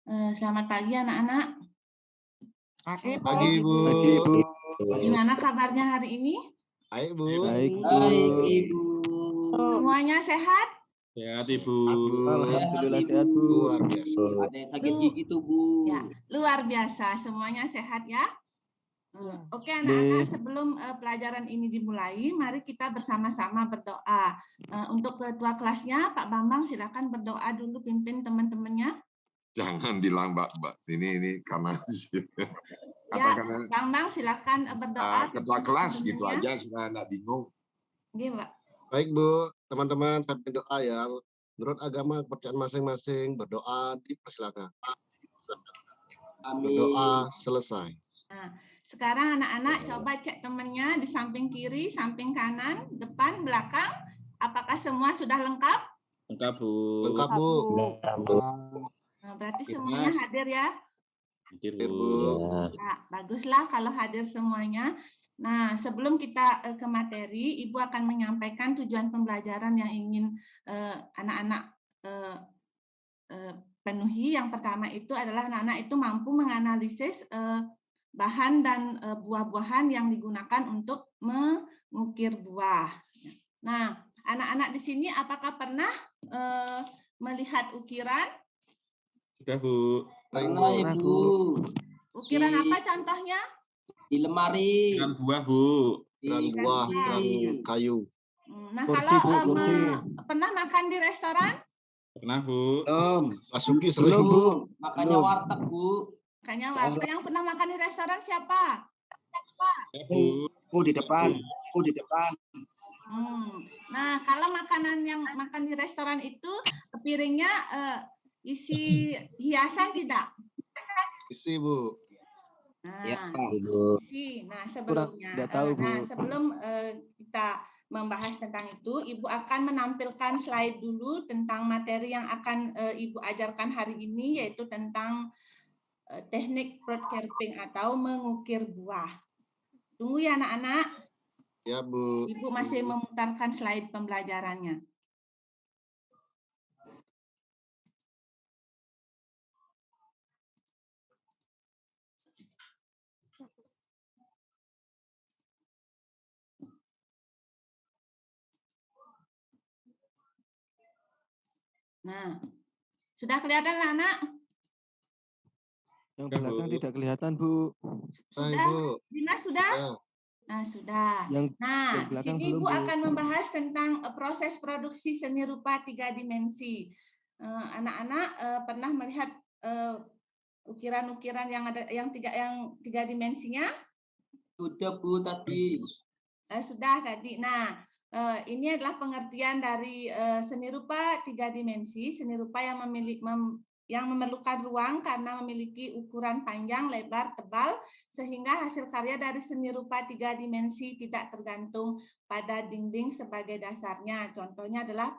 Selamat pagi anak-anak. Pagi, Bu. Pagi, Bu. Pagi, Bu. Gimana kabarnya hari ini? Baik, Bu. Baik, Bu. Baik, Ibu. Semuanya sehat? Sehat, Ibu. Alhamdulillah sehat, Bu. Luar biasa. Ada yang sakit gigi tuh, Bu. Ya, luar biasa. Semuanya sehat ya. Oke anak-anak, sebelum pelajaran ini dimulai, mari kita bersama-sama berdoa. Untuk ketua kelasnya, Pak Bambang, silakan berdoa dulu pimpin teman-temannya. Jangan bilang Mbak. Ini karena Ya, karena Bambang silakan berdoa. ketua kelas gitu aja supaya nggak bingung. Iya, Pak. Baik, Bu. Teman-teman, sampai doa yang menurut agama kepercayaan masing-masing, berdoa dipersilakan. Amin. Berdoa selesai. Nah, sekarang anak-anak coba cek temannya di samping kiri, samping kanan, depan, belakang. Apakah semua sudah lengkap? Lengkap, Bu. Lengkap, Bu. Nah, berarti semuanya hadir ya? Hadir, Hadir, Bu. Bu. Nah, baguslah kalau hadir semuanya. Nah, sebelum kita ke materi, Ibu akan menyampaikan tujuan pembelajaran yang ingin anak-anak penuhi. Yang pertama itu adalah anak-anak itu mampu menganalisis bahan dan buah-buahan yang digunakan untuk mengukir buah. Nah, anak-anak di sini apakah pernah melihat ukiran? Sudah, Bu. Pernah, Ibu. Ukiran apa contohnya? Di lemari. Dengan buah, Bu. Dan Di buah kursi. dan kayu. Nah, Kursi, kalau Bu, kursi. pernah makan di restoran? Pernah, Bu. Masuki Belum, sering. Bu. Makanya warteg, Bu. Makanya warga yang pernah makan di restoran siapa? Ya, Bu. di depan. Nah, kalau makanan yang makan di restoran itu piringnya isi hiasan tidak? Isi, Bu. Nah, Ya, isi. Nah, sebelumnya, Tidak tahu, Bu. sebelum kita membahas tentang itu, Ibu akan menampilkan slide dulu tentang materi yang akan Ibu ajarkan hari ini, yaitu tentang teknik fruit carving atau mengukir buah. Tunggu ya anak-anak. Ya, Bu. Ibu masih memutarkan slide pembelajarannya. Nah, sudah kelihatan anak? Yang belakang tidak kelihatan, Bu. Baik, Sudah? Bu. Dimas sudah? Ya. Nah, sudah. Nah, di sini Ibu akan membahas tentang proses produksi seni rupa 3 dimensi. Anak-anak pernah melihat ukiran-ukiran yang ada yang tiga dimensinya? Sudah, Bu, tadi. Sudah tadi. Nah, ini adalah pengertian dari seni rupa 3 dimensi, seni rupa yang yang memerlukan ruang karena memiliki ukuran panjang, lebar, tebal, sehingga hasil karya dari seni rupa 3 dimensi tidak tergantung pada dinding sebagai dasarnya. Contohnya adalah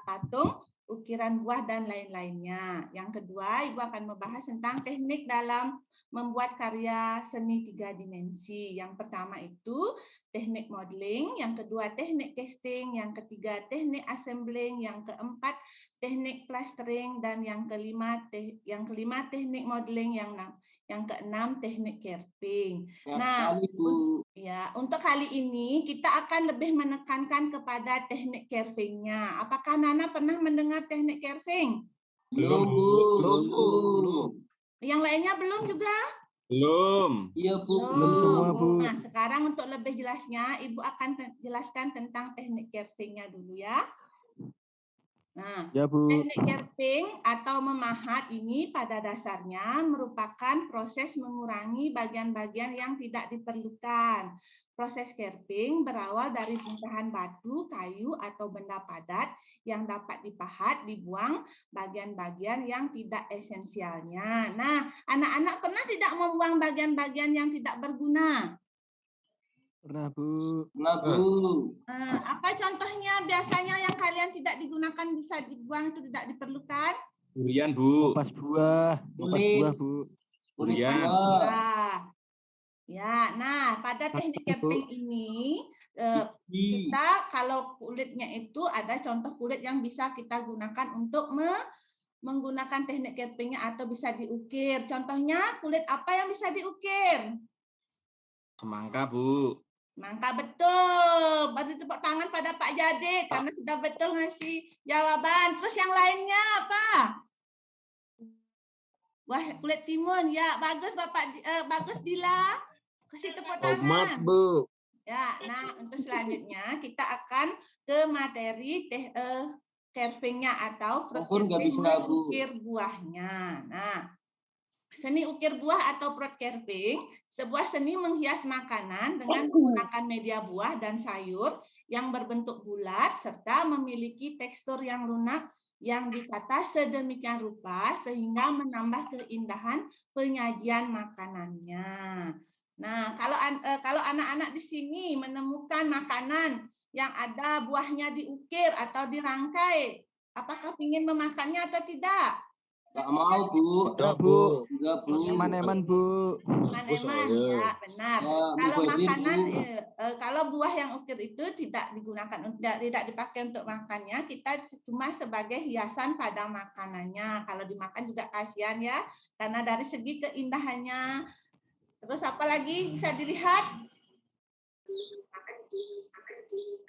patung, ukiran buah, dan lain-lainnya. Yang kedua, Ibu akan membahas tentang teknik dalam membuat karya seni 3 dimensi. Yang pertama itu teknik modeling, yang kedua teknik casting, yang ketiga teknik assembling, yang keempat teknik plastering, dan yang kelima teknik modeling, yang keenam teknik carving. Nah, ya, untuk kali ini kita akan lebih menekankan kepada teknik carvingnya. Apakah Nana pernah mendengar teknik carving? Belum, Bu. Belum. Yang lainnya belum juga? Belum. Iya, Bu. Belum semua, Bu. Nah, sekarang untuk lebih jelasnya, Ibu akan jelaskan tentang teknik carvingnya dulu ya. Nah, Ya, Bu. teknik carving atau memahat ini pada dasarnya merupakan proses mengurangi bagian-bagian yang tidak diperlukan. Proses carving berawal dari bongkahan batu, kayu, atau benda padat yang dapat dipahat, dibuang bagian-bagian yang tidak esensialnya. Nah, anak-anak pernah tidak membuang bagian-bagian yang tidak berguna? Pernah, Bu. Pernah, Bu. Apa contohnya biasanya yang kalian tidak digunakan bisa dibuang itu tidak diperlukan? Durian, Bu. Pas buah. Pas buah, Bu. Durian. Ya, nah pada teknik carving ini kita kalau kulitnya itu ada contoh kulit yang bisa kita gunakan untuk menggunakan teknik carvingnya atau bisa diukir. Contohnya kulit apa yang bisa diukir? Semangka, Bu. Mangga betul. Beri tepuk tangan pada Pak Jadik karena sudah betul ngasih jawaban. Terus yang lainnya apa? Wah, kulit timun. Ya, bagus Bapak bagus Dila. Kasih tepuk Tomat, tangan. Bu. Ya, nah untuk selanjutnya kita akan ke materi carvingnya atau fruit Pun nggak carving bisa, Bu. mengukir buahnya. Nah, seni ukir buah atau fruit carving, sebuah seni menghias makanan dengan menggunakan media buah dan sayur yang berbentuk bulat serta memiliki tekstur yang lunak yang ditata sedemikian rupa sehingga menambah keindahan penyajian makanannya. Nah, kalau anak-anak di sini menemukan makanan yang ada buahnya diukir atau dirangkai, apakah ingin memakannya atau tidak? Nggak mau, Bu. Tidak, Bu. Enggak, Bu. Eman-eman, Bu. Bagus Eman-eman, soalnya. ya benar. Ya, Kalau mubazir, makanan, Bu. kalau buah yang ukir itu tidak digunakan, tidak dipakai untuk makannya, kita cuma sebagai hiasan pada makanannya. Kalau dimakan juga kasihan ya, karena dari segi keindahannya. Terus apa lagi bisa dilihat?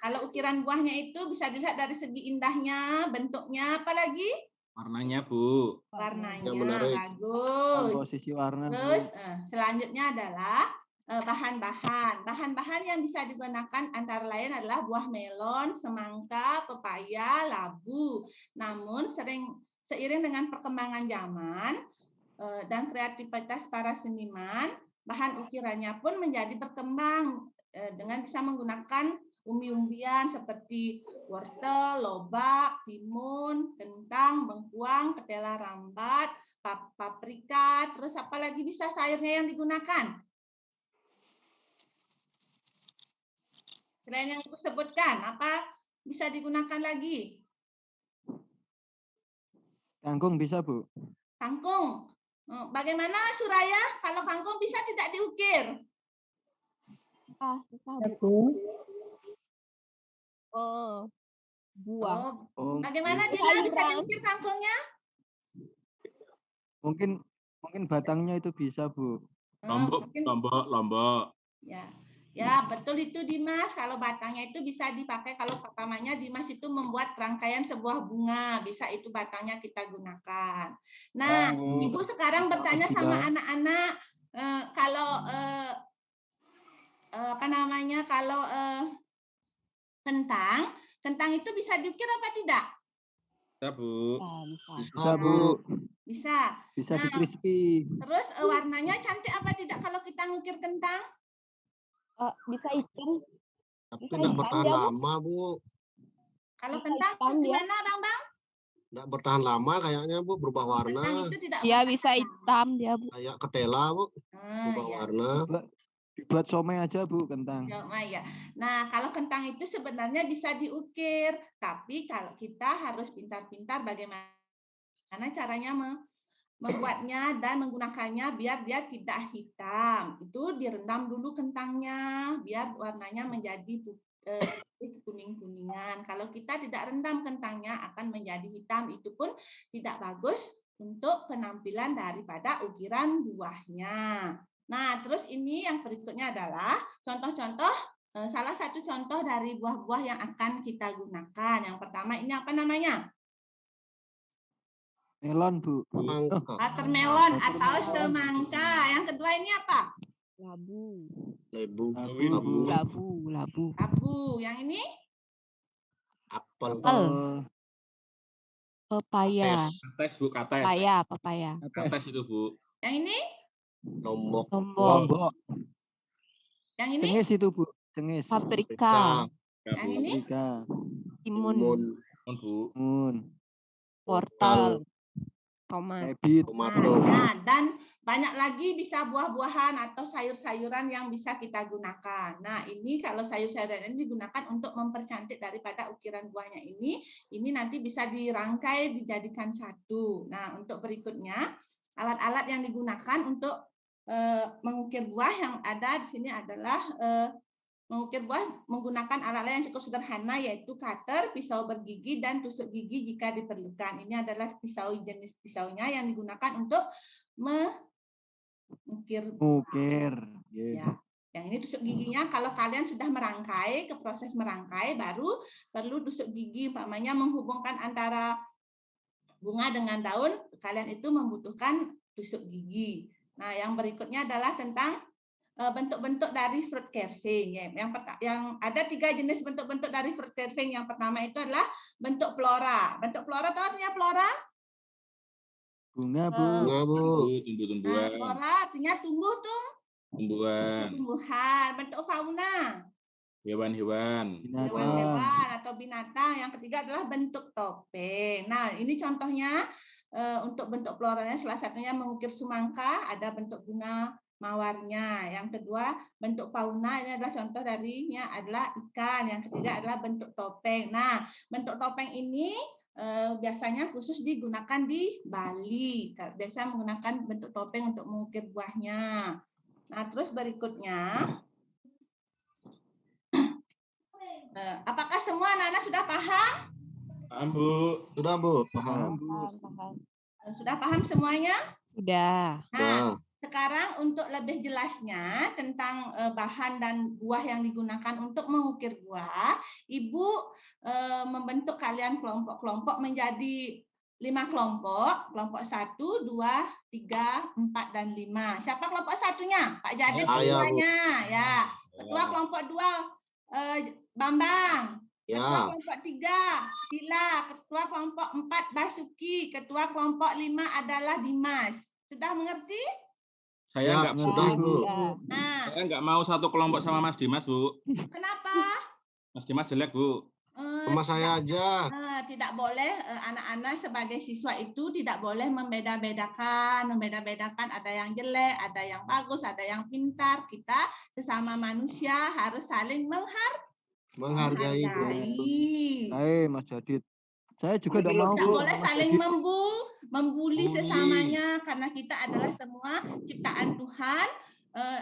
Kalau ukiran buahnya itu bisa dilihat dari segi indahnya, bentuknya, apa lagi? Warnanya, Bu. Warnanya, Yang menarik. bagus. Komposisi warna, Bu. Terus selanjutnya adalah bahan-bahan. Bahan-bahan yang bisa digunakan antara lain adalah buah melon, semangka, pepaya, labu. Namun seiring dengan perkembangan zaman dan kreativitas para seniman, bahan ukirannya pun menjadi berkembang dengan bisa menggunakan umbi-umbian seperti wortel, lobak, timun, kentang, bengkuang, ketela rambat, paprika, terus apa lagi bisa sayurnya yang digunakan? Selain yang aku sebutkan, apa bisa digunakan lagi? Kangkung bisa, Bu. Kangkung. Bagaimana Suraya? Kalau kangkung bisa tidak diukir? Buah. Oh, bagaimana Dila bisa diukir kangkungnya? Mungkin batangnya itu bisa, Bu. Lombok, Lombok. Ya, betul itu Dimas. Kalau batangnya itu bisa dipakai kalau pertamanya Dimas itu membuat rangkaian sebuah bunga, bisa itu batangnya kita gunakan. Nah, Ibu sekarang bertanya sama anak-anak kalau kalau kentang itu bisa diukir apa tidak? Bisa, Bu. Bisa, Bu. Bisa. Bisa Nah, di-crispy. Terus warnanya cantik apa tidak kalau kita ngukir kentang? Bisa hitam. Tapi Bisa tidak hitam bertahan dia, Bu. lama, Bu. Kalau Bisa kentang hitam dia. gimana, Bang? Tidak bertahan lama kayaknya, Bu. Berubah Kentang warna. itu tidak Iya, bertahan bisa lama. hitam dia, Bu. Kayak ketela, Bu. Berubah Ya. warna. Dibuat somai aja, Bu, kentang. Ya. Nah, kalau kentang itu sebenarnya bisa diukir, tapi kalau kita harus pintar-pintar bagaimana caranya membuatnya dan menggunakannya biar dia tidak hitam. Itu direndam dulu kentangnya biar warnanya menjadi kuning-kuningan. Kalau kita tidak rendam kentangnya akan menjadi hitam. Itu pun tidak bagus untuk penampilan daripada ukiran buahnya. Nah, terus ini yang berikutnya adalah contoh-contoh, salah satu contoh dari buah-buah yang akan kita gunakan. Yang pertama ini apa namanya? Melon, Bu. Watermelon atau semangka. Yang kedua ini apa? Labu. Labu. Yang ini? Apel. Pepaya. Kates, Bu, kates. Pepaya. Kates itu, Bu. Yang ini? Lombok. Yang ini? Cengis itu, Bu. Cengis. Paprika. Yang ini? Timun. Bu. Wortel. Tomat. Tomato. Nah, dan banyak lagi bisa buah-buahan atau sayur-sayuran yang bisa kita gunakan. Nah, ini kalau sayur-sayuran ini digunakan untuk mempercantik daripada ukiran buahnya ini nanti bisa dirangkai dijadikan satu. Nah, untuk berikutnya alat-alat yang digunakan untuk mengukir buah yang ada di sini adalah Mengukir buah menggunakan alat-alat yang cukup sederhana yaitu cutter, pisau bergigi, dan tusuk gigi jika diperlukan. Ini adalah jenis pisaunya yang digunakan untuk mengukir buah. Ukir. Ya. Yang ini tusuk giginya kalau kalian sudah merangkai, ke proses merangkai baru perlu tusuk gigi, umpamanya menghubungkan antara bunga dengan daun, kalian itu membutuhkan tusuk gigi. Nah, yang berikutnya adalah tentang bentuk-bentuk dari fruit carving. Yang ada 3 jenis bentuk-bentuk dari fruit carving. Yang pertama itu adalah bentuk flora. Bentuk flora, tahu artinya flora? Bunga, Bu. Bunga, Bu. Nah, Tumbuh-tumbuhan. flora artinya tumbuh tuh. Tumbuhan. Tumbuhan. Bentuk fauna. Hewan-hewan. Binatang. Hewan-hewan atau binatang. Yang ketiga adalah bentuk topeng. Nah, ini contohnya untuk bentuk floranya, salah satunya mengukir sumangka, ada bentuk bunga mawarnya. Yang kedua, bentuk fauna, ini adalah contoh darinya adalah ikan. Yang ketiga adalah bentuk topeng. Nah, bentuk topeng ini biasanya khusus digunakan di Bali. Biasa menggunakan bentuk topeng untuk mengukir buahnya. Nah, terus berikutnya, apakah semua anak-anak sudah paham? Paham, Bu. Sudah, Bu. Paham. Sudah paham semuanya? Sudah. Nah, sekarang untuk lebih jelasnya tentang bahan dan buah yang digunakan untuk mengukir buah, Ibu membentuk kalian kelompok-kelompok menjadi 5 kelompok. Kelompok 1, 2, 3, 4, dan 5. Siapa kelompok satunya? Pak Jadid ketuanya. Ya. Ketua kelompok 2, Bambang. Ketua kelompok 3, Sila. Ketua kelompok 4, Basuki. Ketua kelompok 5 adalah Dimas. Sudah mengerti? Saya enggak sudah, Bu. Nah, Saya enggak mau satu kelompok sama Mas Dimas, Bu. kenapa? Mas Dimas jelek, Bu. Sama saya aja. Tidak boleh anak-anak sebagai siswa itu tidak boleh membeda-bedakan. Membeda-bedakan ada yang jelek, ada yang bagus, ada yang pintar. Kita sesama manusia harus saling Menghargai. Hai, Mas Jadid. Saya juga tidak mau. Tidak boleh saling membuli sesamanya karena kita adalah semua ciptaan Tuhan.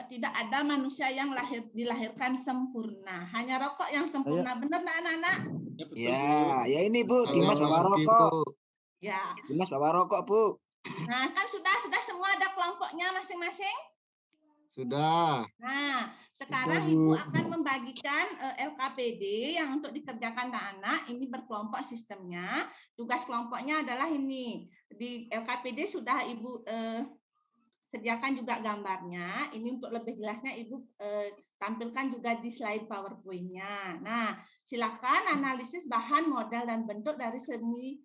Tidak ada manusia yang dilahirkan sempurna. Hanya rokok yang sempurna. Benar nggak anak-anak? Ya, ya ini Bu, Dimas bawa rokok. Ya. Dimas bawa rokok, Bu. Nah, kan sudah semua ada kelompoknya masing-masing? Sudah. Nah, sekarang Ibu akan membagikan LKPD yang untuk dikerjakan anak-anak. Ini berkelompok sistemnya. Tugas kelompoknya adalah ini. Di LKPD sudah Ibu sediakan juga gambarnya. Ini untuk lebih jelasnya Ibu tampilkan juga di slide PowerPoint-nya. Nah, silakan analisis bahan, model, dan bentuk dari seni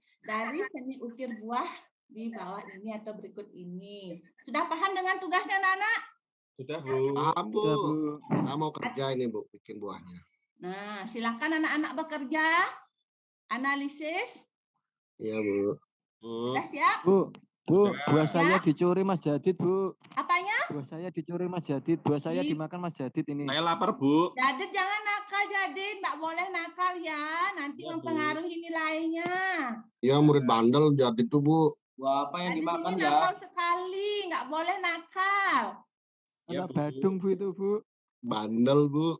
ukir buah di bawah ini atau berikut ini. Sudah paham dengan tugasnya, anak-anak? Sudah, Bu. Paham, Bu. Saya mau kerja ini, Bu, bikin buahnya. Nah, silakan anak-anak bekerja. Analisis. Iya, Bu. Sudah siap? Bu, buah saya dicuri Mas Jadid, Bu. Apanya? Buah saya dicuri Mas Jadid. Buah saya dimakan Mas Jadid ini. Saya lapar, Bu. Jadid jangan nakal, Jadid. Nggak boleh nakal ya. Nanti mempengaruhi nilainya. Ya, murid bandel jadi tuh, Bu. Wah, apa yang Jadid dimakan ini ya? nakal sekali. Nggak boleh nakal. Ya, Anak Bu. Badung, Bu, itu, Bu. Bandel, Bu.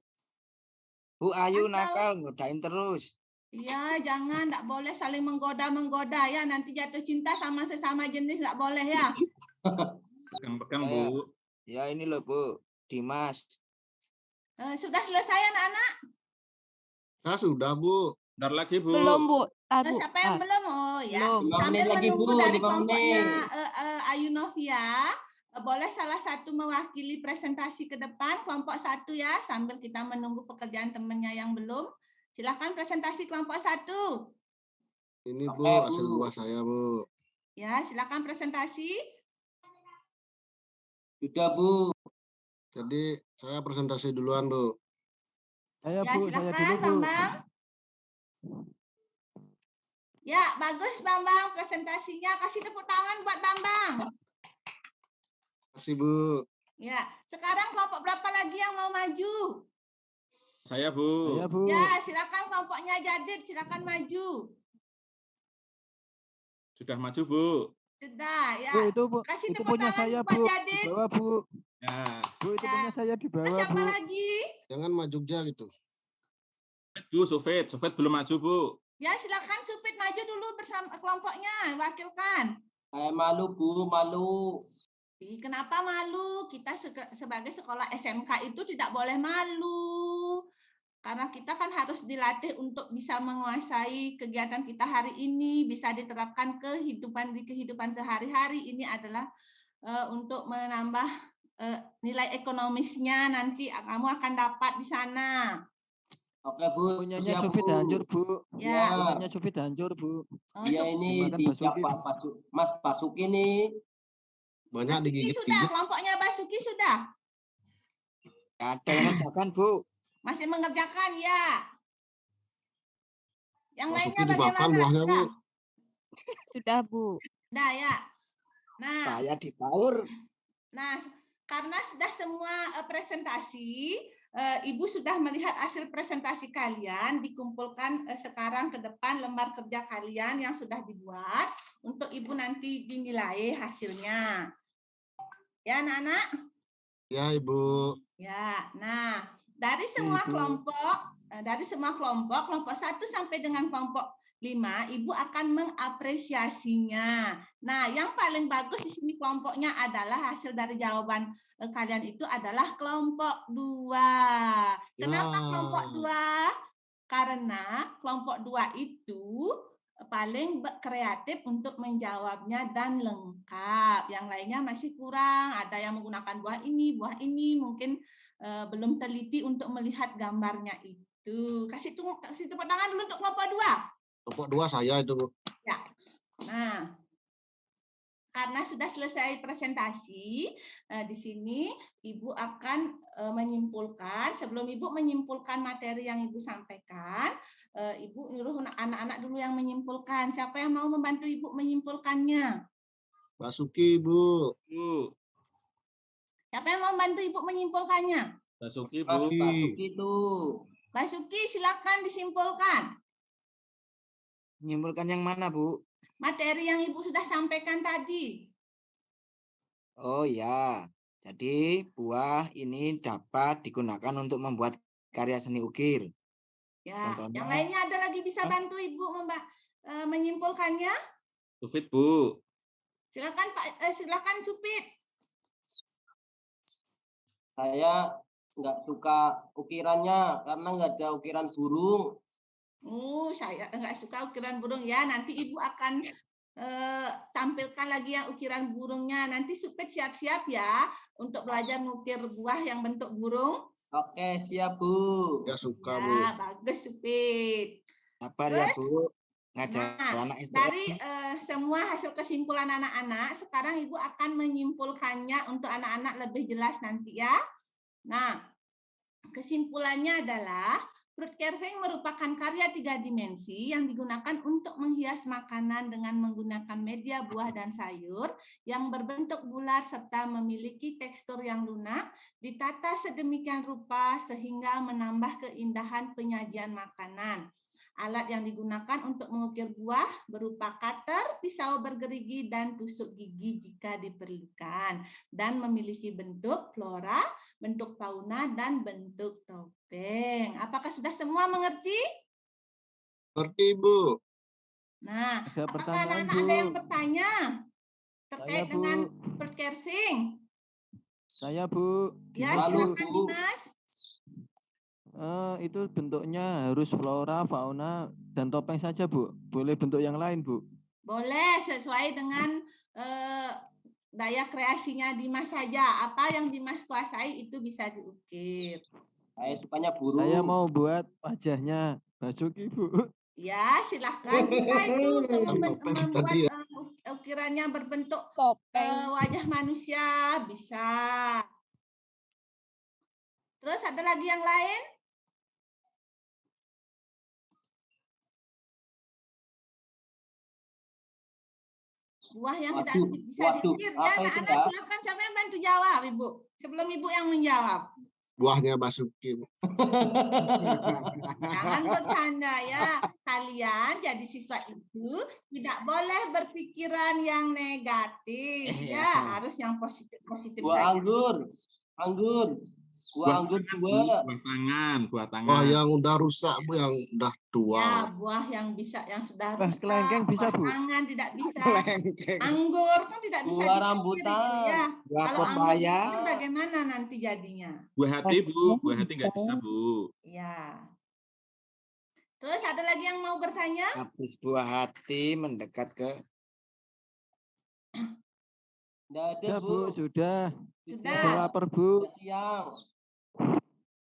Bu Ayu nakal, ngodain terus. Iya, jangan. Nggak boleh saling menggoda-menggoda ya. Nanti jatuh cinta sama sesama jenis. Nggak boleh ya. Pegang-pegang, Bu. Ya ini loh, Bu. Dimas. Sudah selesai anak-anak? Saya sudah, Bu. Bentar lagi, Bu. Belum, Bu. Siapa yang belum? Oh ya. Belum. Sambil lagi, menunggu Bu, dari 5 kelompoknya menit. Ayu Novia, boleh salah satu mewakili presentasi ke depan, kelompok 1 ya, sambil kita menunggu pekerjaan temannya yang belum. Silakan presentasi kelompok 1. Ini, Bu, hasil buah saya, Bu. Ya, silakan presentasi. Sudah, Bu. Jadi, saya presentasi duluan, Bu. Saya, Ya, Bu, saya silakan dulu, Bu. Bambang. Ya, bagus Bambang presentasinya. Kasih tepuk tangan buat Bambang. Terima kasih, Bu. Ya, sekarang kelompok berapa lagi yang mau maju? Saya, Bu. Saya, Bu. Ya, silakan kelompoknya Jadid, silakan maju. Sudah maju, Bu. Sudah, ya. Bu, itu, Bu. Kasih Itu tepuk punya tangan saya, buat Bu. Di Jadid. bawah, Bu. Ya. Bu, itu Ya. punya saya di Terus bawah, siapa Bu. lagi? Jangan maju Jogja gitu. Bu, Sufit belum maju, Bu. Ya, silakan Supit maju dulu bersama kelompoknya, wakilkan. Saya malu, Bu, malu. Kenapa malu? Kita sebagai sekolah SMK itu tidak boleh malu. Karena kita kan harus dilatih untuk bisa menguasai kegiatan kita hari ini, bisa diterapkan di kehidupan sehari-hari. Ini adalah untuk menambah nilai ekonomisnya, nanti kamu akan dapat di sana. Oke, Bu. Punyanya Siap, Sufit Bu. hancur, Bu. Ya. Punyanya Sufit hancur, Bu. Iya, ini Dimakan di Basuki. Mas Basuki nih. Banyak Basuki digigit sudah, kelompoknya Basuki sudah. Ada yang ngerjakan, Bu. Masih mengerjakan, ya. Yang Basuki lainnya dimakan bagaimana? buahnya, Bu. Sudah, Bu. Sudah, ya. Nah, Saya dibaur. Nah, karena sudah semua presentasi, Ibu sudah melihat hasil presentasi kalian, dikumpulkan sekarang ke depan lembar kerja kalian yang sudah dibuat untuk Ibu nanti dinilai hasilnya. Ya, anak-anak? Ya, Ibu. Ya, nah, dari semua kelompok, kelompok 1 sampai dengan kelompok 5, Ibu akan mengapresiasinya. Nah, yang paling bagus di sini kelompoknya adalah hasil dari jawaban kalian itu adalah kelompok 2. Kenapa kelompok 2? Karena kelompok 2 itu paling kreatif untuk menjawabnya dan lengkap. Yang lainnya masih kurang, ada yang menggunakan buah ini, mungkin belum teliti untuk melihat gambarnya itu. Kasih tepuk tangan dulu untuk kelompok 2. Kelompok 2 saya itu, Bu. Ya. Nah, karena sudah selesai presentasi, di sini Ibu akan menyimpulkan. Sebelum Ibu menyimpulkan materi yang Ibu sampaikan, Ibu nyuruh anak-anak dulu yang menyimpulkan. Siapa yang mau membantu Ibu menyimpulkannya? Basuki, Bu. Bu. Siapa yang mau membantu Ibu menyimpulkannya? Basuki, Bu. Basuki tuh. Basuki, silakan disimpulkan. Menyimpulkan yang mana, Bu? Materi yang Ibu sudah sampaikan tadi. Oh ya, jadi buah ini dapat digunakan untuk membuat karya seni ukir. Ya, Contohnya, yang lainnya ada lagi bisa bantu Ibu menyimpulkannya? Sufit, Bu. Silakan Pak, silakan Supit. Saya nggak suka ukirannya karena nggak ada ukiran burung. Saya nggak suka ukiran burung ya. Nanti Ibu akan tampilkan lagi yang ukiran burungnya. Nanti Supit siap-siap ya untuk belajar mengukir buah yang bentuk burung. Oke, siap, Bu. Ya, suka, Bu. Ya, bagus Supit. sabar ya, Bu. Ngajar anak STM. Dari semua hasil kesimpulan anak-anak, sekarang Ibu akan menyimpulkannya untuk anak-anak lebih jelas nanti ya. Nah, kesimpulannya adalah fruit carving merupakan karya 3 dimensi yang digunakan untuk menghias makanan dengan menggunakan media buah dan sayur yang berbentuk bulat serta memiliki tekstur yang lunak, ditata sedemikian rupa sehingga menambah keindahan penyajian makanan. Alat yang digunakan untuk mengukir buah berupa cutter, pisau bergerigi, dan tusuk gigi jika diperlukan. Dan memiliki bentuk flora, bentuk fauna, dan bentuk topeng. Apakah sudah semua mengerti? Ngerti, Bu. Nah, Ada apakah pertanyaan, anak-anak Bu. ada yang bertanya terkait Saya, Bu. dengan fruit carving? Saya, Bu. Ya, Dimas, Bu. silakan Dimas. Itu bentuknya harus flora, fauna, dan topeng saja, Bu. Boleh bentuk yang lain, Bu? Boleh, sesuai dengan daya kreasinya Dimas saja. Apa yang Dimas kuasai itu bisa diukir. Saya sukanya burung. Saya mau buat wajahnya Basuki, Bu. Ya, silahkan. Bisa itu membuat tadi ya. ukirannya berbentuk Topeng. wajah manusia. Bisa. Terus ada lagi yang lain? Buah yang tidak bisa diukir. Ya, anak-anak silakan. Siapa yang bantu jawab, Ibu? Sebelum Ibu yang menjawab. Buahnya Basuki, Bu. Jangan bercanda ya. Kalian jadi siswa itu tidak boleh berpikiran yang negatif. Ya, harus yang positif-positif Buah saja. anggur. Anggur. Buah anggur dua. Buah tangan, buah tangan. Wah, yang udah rusak Bu, yang udah tua. Ya, buah yang bisa, yang sudah Buah rusak, kelengkeng bisa, buah Bu? tangan tidak bisa, Kelengkeng. anggur kan tidak bisa Buah dicari, rambutan. ya. Buah Kalau anggur pepaya. itu bagaimana nanti jadinya? Buah hati, Bu. Buah hati nggak bisa, Bu. Ya. Terus ada lagi yang mau bertanya? Habis buah hati mendekat ke Nggak ada, Sudah, Bu. Bu. Sudah. Sudah. Sudah lapar, Bu. Udah siang.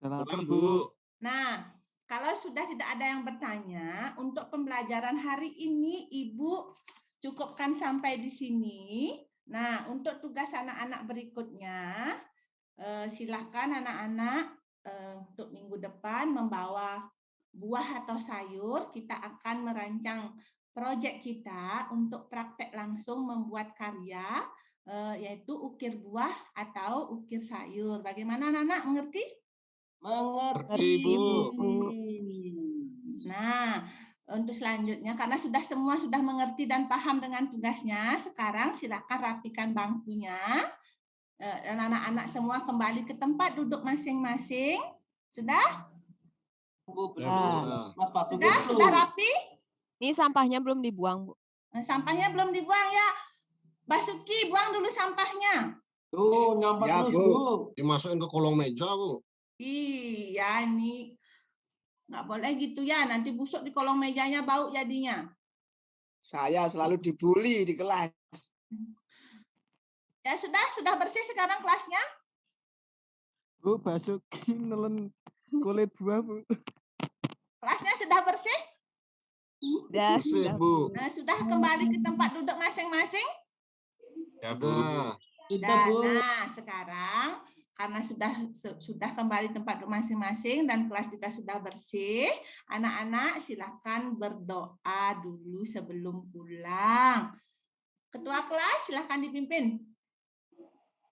Sudah lapar, Pulang, Bu. Bu. Nah, kalau sudah tidak ada yang bertanya, untuk pembelajaran hari ini Ibu cukupkan sampai di sini. Nah, untuk tugas anak-anak berikutnya, silakan anak-anak untuk minggu depan membawa buah atau sayur. Kita akan merancang proyek kita untuk praktek langsung membuat karya, yaitu ukir buah atau ukir sayur. Bagaimana anak-anak, mengerti? Mengerti, Bu. Nah, untuk selanjutnya karena semua sudah mengerti dan paham dengan tugasnya, sekarang silakan rapikan bangkunya. Dan anak-anak semua kembali ke tempat duduk masing-masing. Sudah? Bu, belum. Nah, Mas Pak Sudah? Sudah rapi? Ini sampahnya belum dibuang, Bu. Nah, sampahnya belum dibuang ya. Basuki, buang dulu sampahnya. Tuh, nyampak Ya, terus, Bu. Bu. dimasukin ke kolong meja Bu. Iya, ini nggak boleh gitu ya. Nanti busuk di kolong mejanya, bau jadinya. saya selalu dibully di kelas. Ya sudah bersih sekarang kelasnya? Bu, Basuki nelen kulit buah, Bu. Kelasnya sudah bersih? Sudah, Bersih sudah. Bu. Nah, sudah kembali ke tempat duduk masing-masing? Ya, Bu. Udah. Sudah, Bu. Nah, sekarang karena sudah kembali tempat duduk masing-masing dan kelas juga sudah bersih, anak-anak silakan berdoa dulu sebelum pulang. Ketua kelas silakan dipimpin.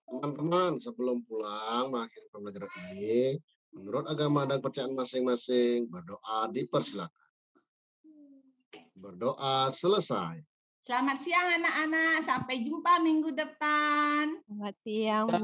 Teman-teman, sebelum pulang mengakhiri pembelajaran ini, menurut agama dan kepercayaan masing-masing, berdoa dipersilakan. Berdoa selesai. Selamat siang anak-anak, sampai jumpa minggu depan. Selamat siang, Bu.